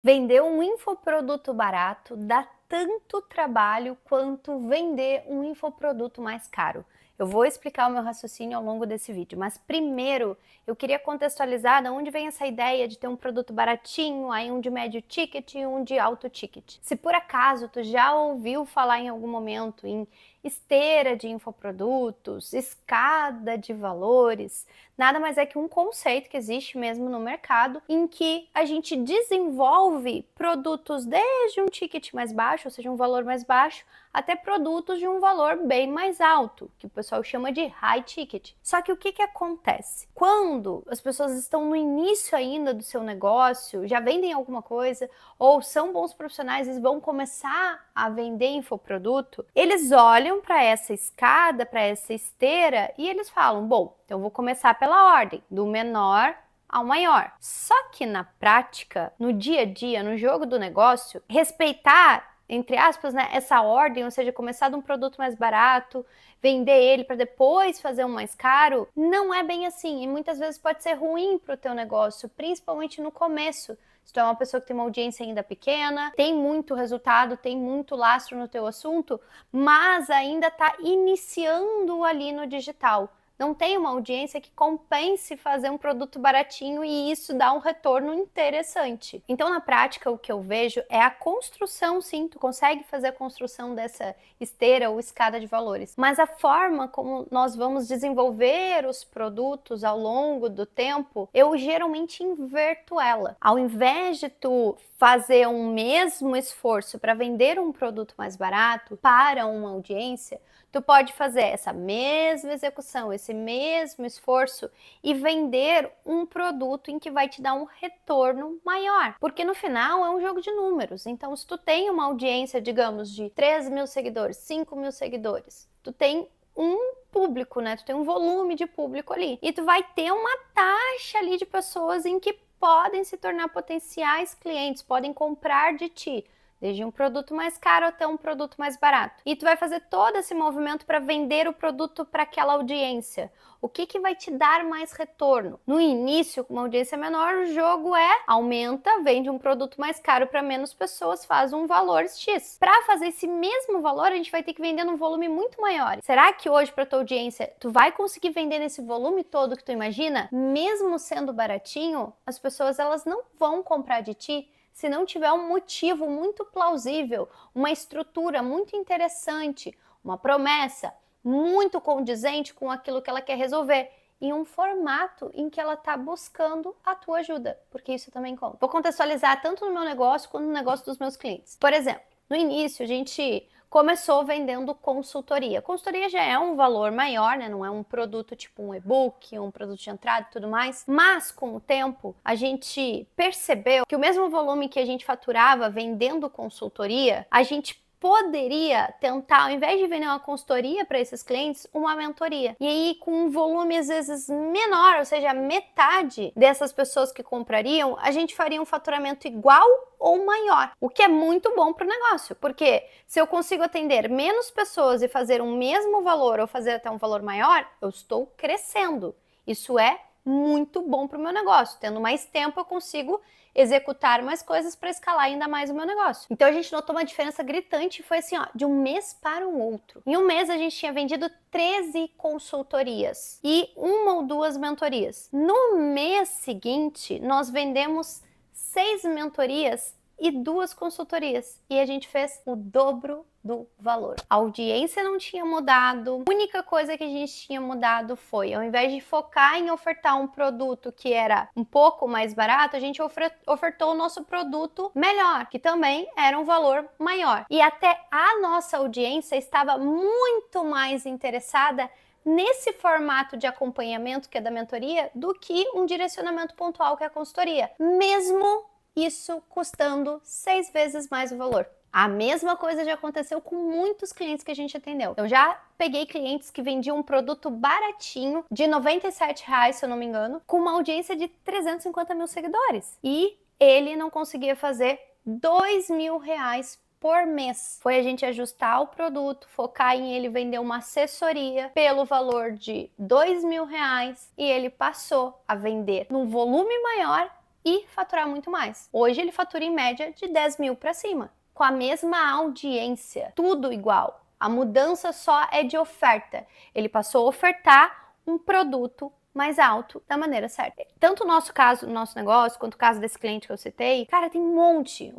Vender um infoproduto barato dá tanto trabalho quanto vender um infoproduto mais caro. Eu vou explicar o meu raciocínio ao longo desse vídeo, mas primeiro eu queria contextualizar de onde vem essa ideia de ter um produto baratinho, aí um de médio ticket e um de alto ticket. Se por acaso tu já ouviu falar em algum momento em esteira de infoprodutos, escada de valores, nada mais é que um conceito que existe mesmo no mercado em que a gente desenvolve produtos desde um ticket mais baixo, ou seja, um valor mais baixo, até produtos de um valor bem mais alto, que o pessoal chama de high ticket. Só que o que acontece? Quando as pessoas estão no início ainda do seu negócio, já vendem alguma coisa, ou são bons profissionais, eles vão começar a vender infoproduto, eles olham para essa escada, para essa esteira e eles falam, bom, então eu vou começar pela ordem, do menor ao maior. Só que na prática, no dia a dia, no jogo do negócio, respeitar, entre aspas, né, essa ordem, ou seja, começar de um produto mais barato, vender ele para depois fazer um mais caro, não é bem assim e muitas vezes pode ser ruim para o teu negócio, principalmente no começo. Se tu é uma pessoa que tem uma audiência ainda pequena, tem muito resultado, tem muito lastro no teu assunto, mas ainda está iniciando ali no digital. Não tem uma audiência que compense fazer um produto baratinho e isso dá um retorno interessante. Então, na prática, o que eu vejo é a construção, sim, tu consegue fazer a construção dessa esteira ou escada de valores, mas a forma como nós vamos desenvolver os produtos ao longo do tempo, eu geralmente inverto ela. Ao invés de tu fazer um mesmo esforço para vender um produto mais barato para uma audiência, tu pode fazer essa mesma execução, esse mesmo esforço e vender um produto em que vai te dar um retorno maior. Porque no final é um jogo de números. Então, se tu tem uma audiência, digamos, de 3.000 seguidores, 5.000 seguidores, tu tem um público, né? Tu tem um volume de público ali. E tu vai ter uma taxa ali de pessoas em que podem se tornar potenciais clientes, podem comprar de ti. Desde um produto mais caro até um produto mais barato. E tu vai fazer todo esse movimento para vender o produto para aquela audiência. O que vai te dar mais retorno? No início, com uma audiência menor, o jogo aumenta, vende um produto mais caro para menos pessoas, faz um valor X. Para fazer esse mesmo valor, a gente vai ter que vender num volume muito maior. Será que hoje para tua audiência, tu vai conseguir vender nesse volume todo que tu imagina? Mesmo sendo baratinho, as pessoas elas não vão comprar de ti se não tiver um motivo muito plausível, uma estrutura muito interessante, uma promessa muito condizente com aquilo que ela quer resolver, em um formato em que ela está buscando a tua ajuda, porque isso também conta. Vou contextualizar tanto no meu negócio quanto no negócio dos meus clientes. Por exemplo, no início a gente começou vendendo consultoria. Consultoria já é um valor maior, né? Não é um produto tipo um e-book, um produto de entrada e tudo mais. Mas com o tempo a gente percebeu que o mesmo volume que a gente faturava vendendo consultoria, a gente poderia tentar, ao invés de vender uma consultoria para esses clientes, uma mentoria. E aí, com um volume às vezes menor, ou seja, metade dessas pessoas que comprariam, a gente faria um faturamento igual ou maior, o que é muito bom para o negócio, porque se eu consigo atender menos pessoas e fazer um mesmo valor ou fazer até um valor maior, eu estou crescendo. Isso é muito bom para o meu negócio. Tendo mais tempo, eu consigo executar mais coisas para escalar ainda mais o meu negócio. Então a gente notou uma diferença gritante, foi assim, ó, de um mês para o outro. Em um mês a gente tinha vendido 13 consultorias e uma ou duas mentorias. No mês seguinte, nós vendemos 6 mentorias e 2 consultorias. E a gente fez o dobro do valor. A audiência não tinha mudado. A única coisa que a gente tinha mudado foi, ao invés de focar em ofertar um produto que era um pouco mais barato, a gente ofertou o nosso produto melhor, que também era um valor maior. E até a nossa audiência estava muito mais interessada nesse formato de acompanhamento que é da mentoria do que um direcionamento pontual que é a consultoria, mesmo isso custando 6 vezes mais o valor. A mesma coisa já aconteceu com muitos clientes que a gente atendeu. Eu já peguei clientes que vendiam um produto baratinho, de R$ 97, se eu não me engano, com uma audiência de 350 mil seguidores. E ele não conseguia fazer R$ 2.000 por mês. Foi a gente ajustar o produto, focar em ele vender uma assessoria pelo valor de R$ 2.000 e ele passou a vender num volume maior e faturar muito mais. Hoje ele fatura em média de 10 mil para cima, com a mesma audiência, tudo igual. A mudança só é de oferta. Ele passou a ofertar um produto mais alto da maneira certa. Tanto o nosso caso, o nosso negócio, quanto o caso desse cliente que eu citei, cara, tem um monte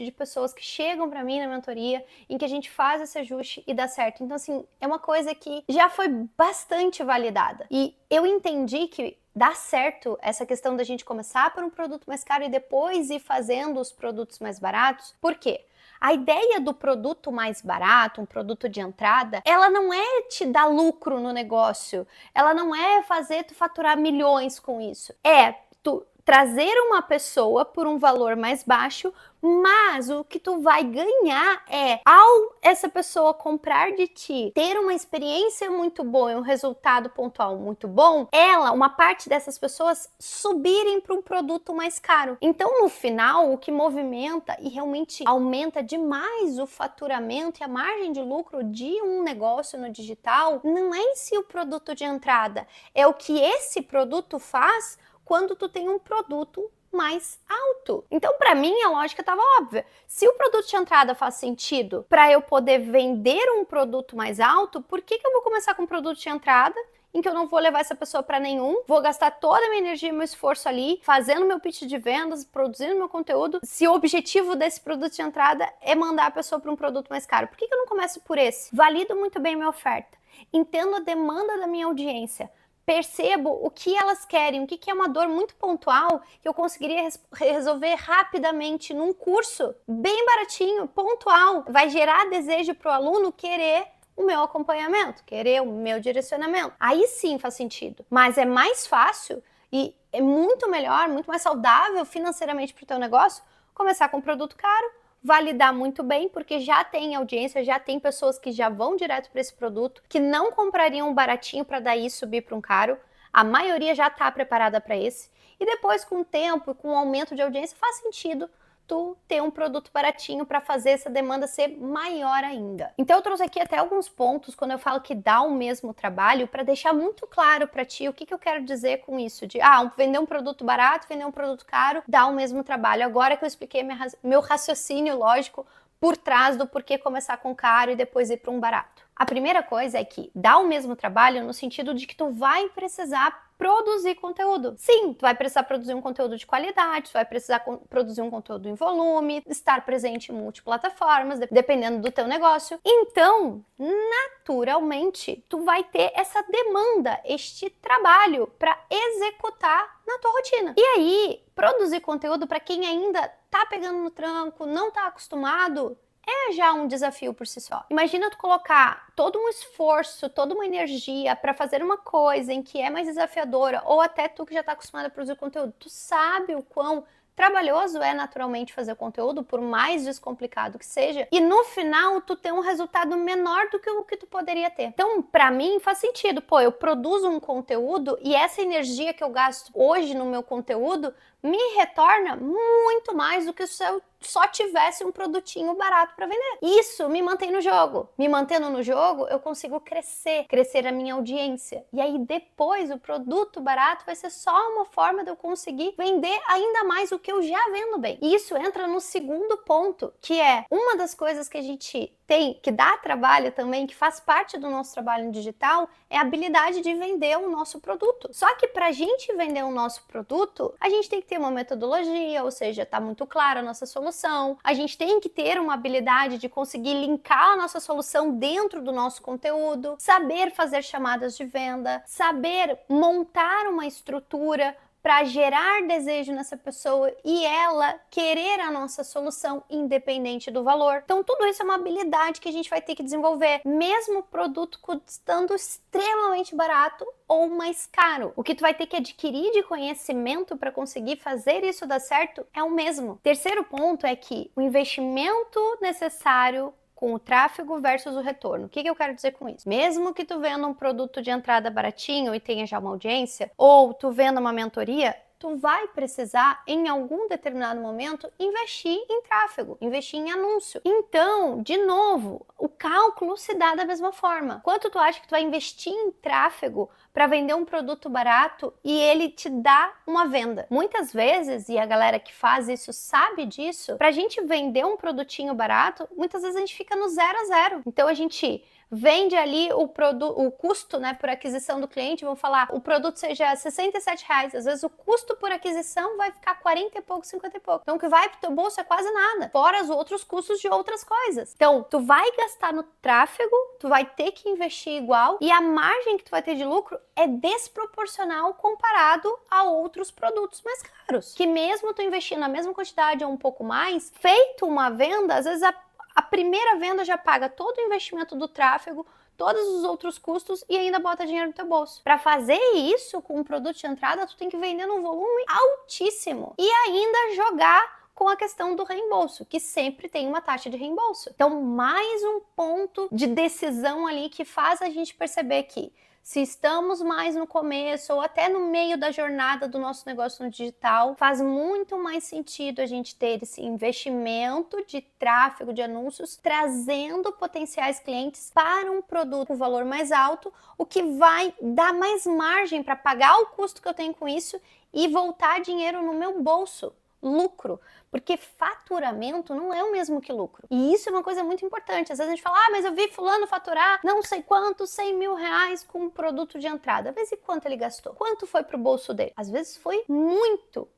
de pessoas que chegam pra mim na mentoria em que a gente faz esse ajuste e dá certo. Então, assim, é uma coisa que já foi bastante validada. E eu entendi que dá certo essa questão da gente começar por um produto mais caro e depois ir fazendo os produtos mais baratos. Por quê? A ideia do produto mais barato, um produto de entrada, ela não é te dar lucro no negócio, ela não é fazer tu faturar milhões com isso, é tu trazer uma pessoa por um valor mais baixo, mas o que tu vai ganhar é, ao essa pessoa comprar de ti, ter uma experiência muito boa e um resultado pontual muito bom, uma parte dessas pessoas subirem para um produto mais caro. Então, no final, o que movimenta e realmente aumenta demais o faturamento e a margem de lucro de um negócio no digital, não é em si o produto de entrada, é o que esse produto faz quando tu tem um produto mais alto. Então, para mim, a lógica estava óbvia. Se o produto de entrada faz sentido para eu poder vender um produto mais alto, por que eu vou começar com um produto de entrada em que eu não vou levar essa pessoa para nenhum, vou gastar toda a minha energia e meu esforço ali, fazendo meu pitch de vendas, produzindo meu conteúdo, se o objetivo desse produto de entrada é mandar a pessoa para um produto mais caro? Por que eu não começo por esse? Valido muito bem minha oferta, entendo a demanda da minha audiência, percebo o que elas querem, o que é uma dor muito pontual que eu conseguiria resolver rapidamente num curso bem baratinho, pontual. Vai gerar desejo para o aluno querer o meu acompanhamento, querer o meu direcionamento. Aí sim faz sentido, mas é mais fácil e é muito melhor, muito mais saudável financeiramente para o teu negócio começar com um produto caro, validar muito bem, porque já tem audiência, já tem pessoas que já vão direto para esse produto, que não comprariam um baratinho para daí subir para um caro. A maioria já está preparada para esse. E depois, com o tempo e com o aumento de audiência, faz sentido tu ter um produto baratinho para fazer essa demanda ser maior ainda. Então eu trouxe aqui até alguns pontos quando eu falo que dá o mesmo trabalho para deixar muito claro para ti o que eu quero dizer com isso de vender um produto barato, vender um produto caro, dá o mesmo trabalho. Agora que eu expliquei meu raciocínio lógico por trás do porquê começar com caro e depois ir para um barato. A primeira coisa é que dá o mesmo trabalho no sentido de que tu vai precisar produzir conteúdo. Sim, tu vai precisar produzir um conteúdo de qualidade, tu vai precisar produzir um conteúdo em volume, estar presente em multiplataformas, dependendo do teu negócio. Então, naturalmente, tu vai ter essa demanda, este trabalho para executar na tua rotina. E aí, produzir conteúdo para quem ainda tá pegando no tranco, não tá acostumado, é já um desafio por si só. Imagina tu colocar todo um esforço, toda uma energia para fazer uma coisa em que é mais desafiadora, ou até tu que já está acostumado a produzir conteúdo, tu sabe o quão trabalhoso é naturalmente fazer conteúdo, por mais descomplicado que seja, e no final tu tem um resultado menor do que o que tu poderia ter. Então, para mim, faz sentido, eu produzo um conteúdo e essa energia que eu gasto hoje no meu conteúdo me retorna muito mais do que se eu só tivesse um produtinho barato para vender. Isso me mantém no jogo. Me mantendo no jogo, eu consigo crescer a minha audiência. E aí depois o produto barato vai ser só uma forma de eu conseguir vender ainda mais o que eu já vendo bem. E isso entra no segundo ponto, que é uma das coisas que a gente tem, que dá trabalho também, que faz parte do nosso trabalho digital, é a habilidade de vender o nosso produto. Só que para a gente vender o nosso produto, a gente tem que ter uma metodologia, ou seja, tá muito clara a nossa solução. A gente tem que ter uma habilidade de conseguir linkar a nossa solução dentro do nosso conteúdo, saber fazer chamadas de venda, saber montar uma estrutura para gerar desejo nessa pessoa e ela querer a nossa solução independente do valor. Então tudo isso é uma habilidade que a gente vai ter que desenvolver, mesmo o produto custando extremamente barato ou mais caro. O que tu vai ter que adquirir de conhecimento para conseguir fazer isso dar certo é o mesmo. Terceiro ponto é que o investimento necessário com o tráfego versus o retorno. O que eu quero dizer com isso? Mesmo que tu venda um produto de entrada baratinho e tenha já uma audiência, ou tu venda uma mentoria, tu vai precisar, em algum determinado momento, investir em tráfego, investir em anúncio. Então, de novo, o cálculo se dá da mesma forma. Quanto tu acha que tu vai investir em tráfego para vender um produto barato e ele te dá uma venda. Muitas vezes, e a galera que faz isso sabe disso, pra gente vender um produtinho barato, muitas vezes a gente fica no 0 a 0. Então a gente vende ali o custo, né, por aquisição do cliente, vamos falar, o produto seja R$67, às vezes o custo por aquisição vai ficar 40 e pouco, 50 e pouco. Então o que vai pro teu bolso é quase nada, fora os outros custos de outras coisas. Então tu vai gastar no tráfego, tu vai ter que investir igual e a margem que tu vai ter de lucro é desproporcional comparado a outros produtos mais caros. Que mesmo tu investindo a mesma quantidade ou um pouco mais, feito uma venda, às vezes a primeira venda já paga todo o investimento do tráfego, todos os outros custos e ainda bota dinheiro no teu bolso. Para fazer isso com um produto de entrada, tu tem que vender num volume altíssimo e ainda jogar com a questão do reembolso, que sempre tem uma taxa de reembolso. Então, mais um ponto de decisão ali que faz a gente perceber que se estamos mais no começo ou até no meio da jornada do nosso negócio no digital, faz muito mais sentido a gente ter esse investimento de tráfego, de anúncios, trazendo potenciais clientes para um produto com valor mais alto, o que vai dar mais margem para pagar o custo que eu tenho com isso e voltar dinheiro no meu bolso. Lucro, porque faturamento não é o mesmo que lucro. E isso é uma coisa muito importante. Às vezes a gente fala, mas eu vi fulano faturar não sei quanto, 100 mil reais com um produto de entrada. Às vezes quanto ele gastou? Quanto foi pro bolso dele? Às vezes foi muito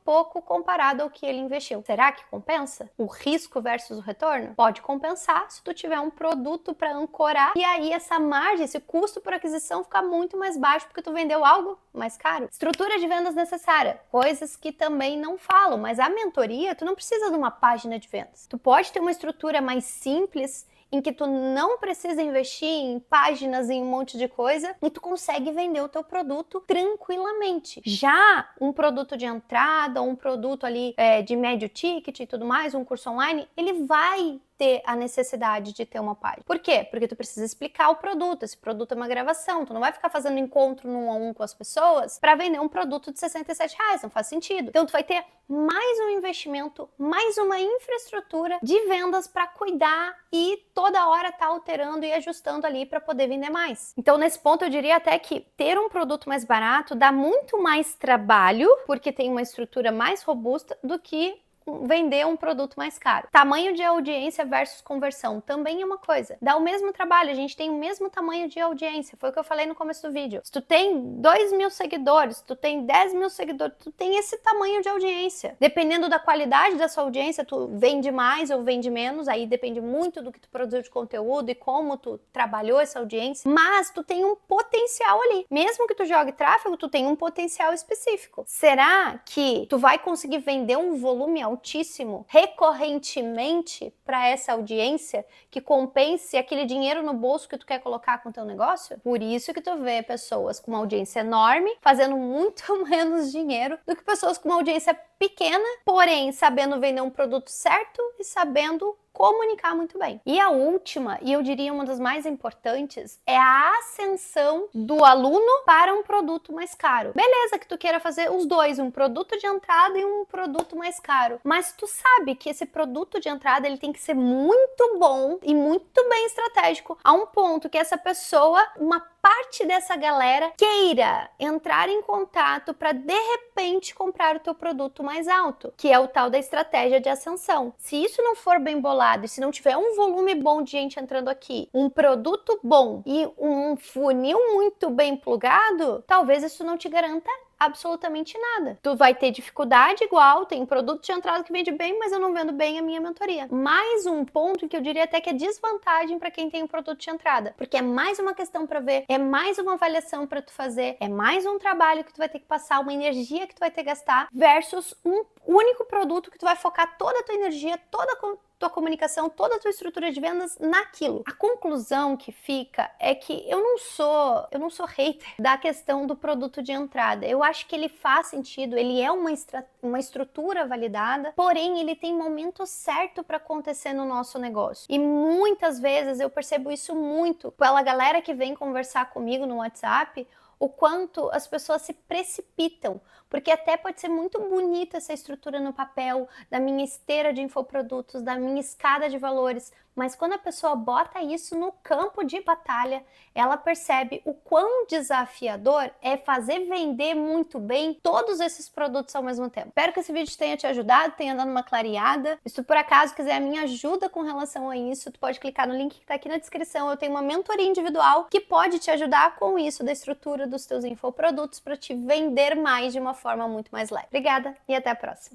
pouco comparado ao que ele investiu. Será que compensa? O risco versus o retorno? Pode compensar se tu tiver um produto para ancorar e aí essa margem, esse custo por aquisição ficar muito mais baixo porque tu vendeu algo mais caro. Estrutura de vendas necessária, coisas que também não falam, mas a mentoria, tu não precisa de uma página de vendas. Tu pode ter uma estrutura mais simples em que tu não precisa investir em páginas, em um monte de coisa, e tu consegue vender o teu produto tranquilamente. Já um produto de entrada, um produto ali de médio ticket e tudo mais, um curso online, ele vai ter a necessidade de ter uma página. Por quê? Porque tu precisa explicar o produto. Esse produto é uma gravação, tu não vai ficar fazendo encontro um a um com as pessoas para vender um produto de R$67, não faz sentido. Então tu vai ter mais um investimento, mais uma infraestrutura de vendas para cuidar e toda hora tá alterando e ajustando ali para poder vender mais. Então nesse ponto eu diria até que ter um produto mais barato dá muito mais trabalho, porque tem uma estrutura mais robusta do que vender um produto mais caro. Tamanho de audiência versus conversão também é uma coisa. Dá o mesmo trabalho, a gente tem o mesmo tamanho de audiência, foi o que eu falei no começo do vídeo. Se tu tem 2 mil seguidores, se tu tem 10 mil seguidores, tu tem esse tamanho de audiência. Dependendo da qualidade da sua audiência, tu vende mais ou vende menos, aí depende muito do que tu produziu de conteúdo e como tu trabalhou essa audiência, mas tu tem um potencial ali. Mesmo que tu jogue tráfego, tu tem um potencial específico. Será que tu vai conseguir vender um volume altíssimo recorrentemente para essa audiência que compense aquele dinheiro no bolso que tu quer colocar com o teu negócio? Por isso que tu vê pessoas com uma audiência enorme fazendo muito menos dinheiro do que pessoas com uma audiência pequena, porém sabendo vender um produto certo e sabendo comunicar muito bem. E a última, e eu diria uma das mais importantes, é a ascensão do aluno para um produto mais caro. Beleza que tu queira fazer os dois, um produto de entrada e um produto mais caro, mas tu sabe que esse produto de entrada ele tem que ser muito bom e muito bem estratégico, a um ponto que essa pessoa, uma parte dessa galera queira entrar em contato para de repente comprar o teu produto mais alto, que é o tal da estratégia de ascensão. Se isso não for bem bolado e se não tiver um volume bom de gente entrando aqui, um produto bom e um funil muito bem plugado, talvez isso não te garanta absolutamente nada. Tu vai ter dificuldade igual, tem produto de entrada que vende bem, mas eu não vendo bem a minha mentoria. Mais um ponto que eu diria até que é desvantagem para quem tem um produto de entrada, porque é mais uma questão para ver, é mais uma avaliação para tu fazer, é mais um trabalho que tu vai ter que passar, uma energia que tu vai ter que gastar, versus um único produto que tu vai focar toda a tua energia, toda a tua comunicação, toda a tua estrutura de vendas naquilo. A conclusão que fica é que eu não sou hater da questão do produto de entrada. Eu acho que ele faz sentido, ele é uma estrutura validada, porém ele tem momento certo para acontecer no nosso negócio. E muitas vezes eu percebo isso muito pela galera que vem conversar comigo no WhatsApp, o quanto as pessoas se precipitam, porque até pode ser muito bonita essa estrutura no papel, da minha esteira de infoprodutos, da minha escada de valores, mas quando a pessoa bota isso no campo de batalha, ela percebe o quão desafiador é fazer vender muito bem todos esses produtos ao mesmo tempo. Espero que esse vídeo tenha te ajudado, tenha dado uma clareada. Se tu por acaso quiser a minha ajuda com relação a isso, tu pode clicar no link que tá aqui na descrição. Eu tenho uma mentoria individual que pode te ajudar com isso, da estrutura dos teus infoprodutos para te vender mais de uma forma muito mais leve. Obrigada e até a próxima!